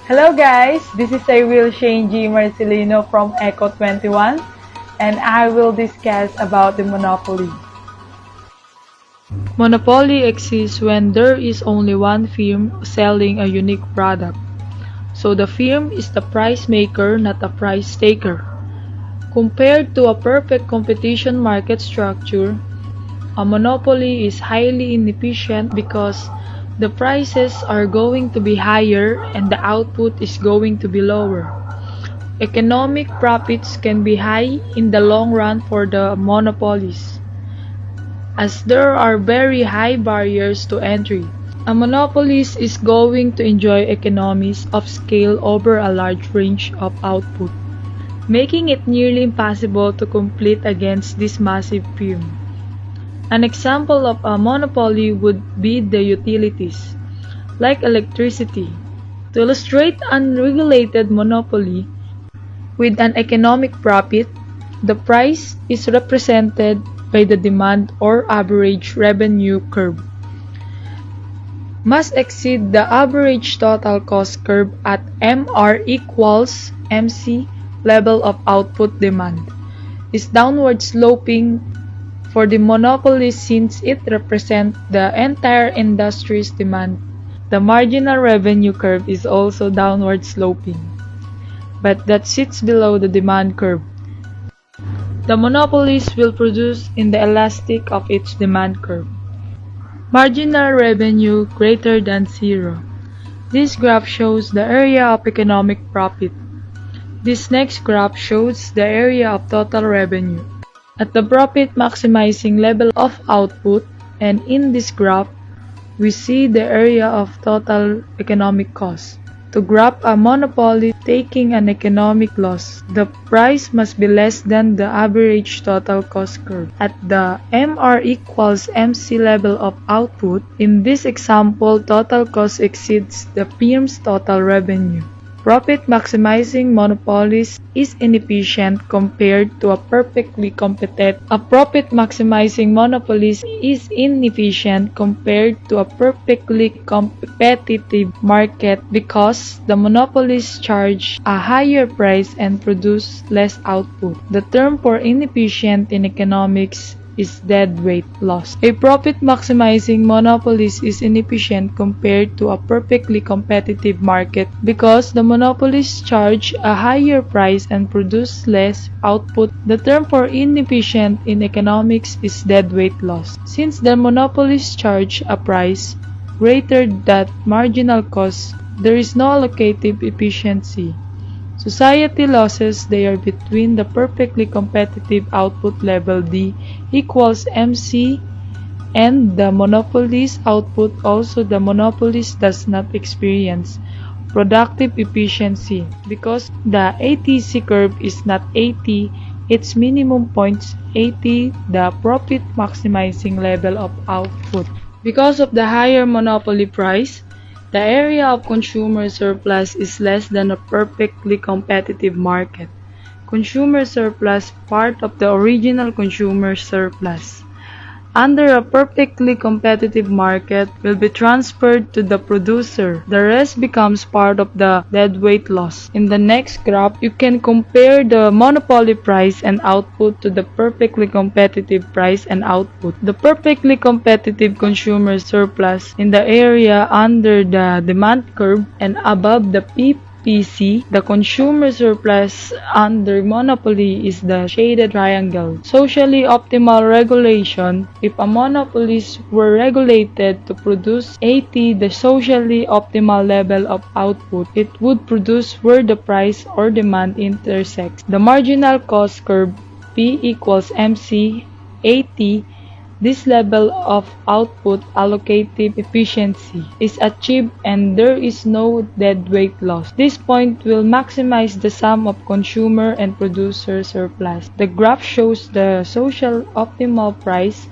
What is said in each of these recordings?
Hello guys, this is Cyrelle Maarcellano from Eco 21 and I will discuss about the monopoly. Monopoly exists when there is only one firm selling a unique product. So the firm is the price maker, not a price taker. Compared to a perfect competition market structure, a monopoly is highly inefficient because the prices are going to be higher and the output is going to be lower. Economic profits can be high in the long run for the monopolies, as there are very high barriers to entry. A monopolist is going to enjoy economies of scale over a large range of output, making it nearly impossible to compete against this massive firm. An example of a monopoly would be the utilities, like electricity. To illustrate unregulated monopoly with an economic profit, the price is represented by the demand or average revenue curve. Must exceed the average total cost curve at MR equals MC level of output demand. Is downward sloping for the monopolist since it represents the entire industry's demand. The marginal revenue curve is also downward sloping, but that sits below the demand curve. The monopolist will produce in the elastic of its demand curve. Marginal revenue greater than zero. This graph shows the area of economic profit. This next graph shows the area of total revenue at the profit maximizing level of output, and in this graph, we see the area of total economic cost. To grab a monopoly taking an economic loss, the price must be less than the average total cost curve. At the MR equals MC level of output, in this example, total cost exceeds the firm's total revenue. Profit maximizing monopolist is inefficient compared to a perfectly competitive. A profit maximizing monopolist is inefficient compared to a perfectly competitive market because the monopolists charge a higher price and produce less output. The term for inefficient in economics is deadweight loss. A profit maximizing monopolist is inefficient compared to a perfectly competitive market because the monopolists charge a higher price and produce less output. The term for inefficient in economics is deadweight loss. Since the monopolists charge a price greater than marginal cost, there is no allocative efficiency. Society losses they are between the perfectly competitive output level D equals MC and the monopolist output. Also, the monopolist does not experience productive efficiency because the ATC curve is not 80, its minimum points 80, the profit maximizing level of output. Because of the higher monopoly price, the area of consumer surplus is less than a perfectly competitive market. Consumer surplus part of the original consumer surplus under a perfectly competitive market will be transferred to the producer. The rest becomes part of the deadweight loss. In the next graph, you can compare the monopoly price and output to the perfectly competitive price and output. The perfectly competitive consumer surplus in the area under the demand curve and above the PPC, the consumer surplus under monopoly is the shaded triangle. Socially optimal regulation. If a monopolist were regulated to produce 80, the socially optimal level of output, it would produce where the price or demand intersects. The marginal cost curve P equals MC 80. This level of output allocative efficiency is achieved and there is no deadweight loss. This point will maximize the sum of consumer and producer surplus. The graph shows the social optimal price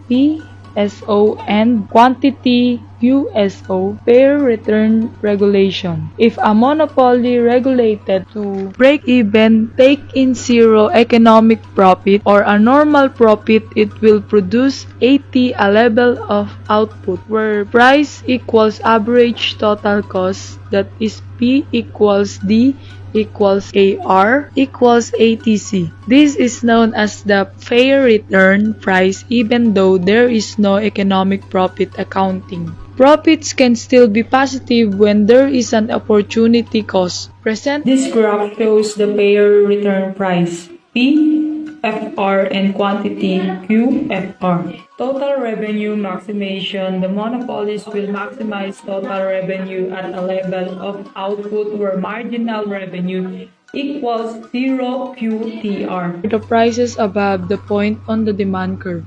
P PSO and quantity QSO, fair return regulation. If a monopoly regulated to break even, take in zero economic profit or a normal profit, it will produce 80, a level of output where price equals average total cost, that is P equals D equals AR equals ATC. This is known as the fair return price even though there is no economic profit accounting. Profits can still be positive when there is an opportunity cost present. This graph shows the fair return price P, FR, and quantity QFR. Total revenue maximization. The monopolies will maximize total revenue at a level of output where marginal revenue equals 0 QTR. The prices above the point on the demand curve.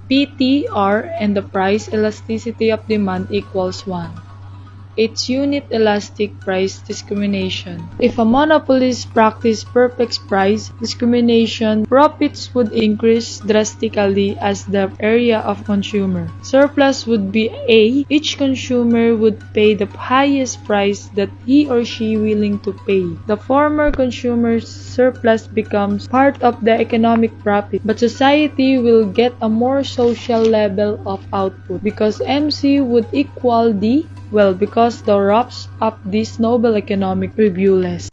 PTR and the price elasticity of demand equals 1. Its unit elastic price discrimination. If a monopolist practice perfect price discrimination, profits would increase drastically as the area of consumer. Surplus would be A. Each consumer would pay the highest price that he or she willing to pay. The former consumer's surplus becomes part of the economic profit, but society will get a more social level of output because MC would equal D. Well, because the wraps up this noble economic review less.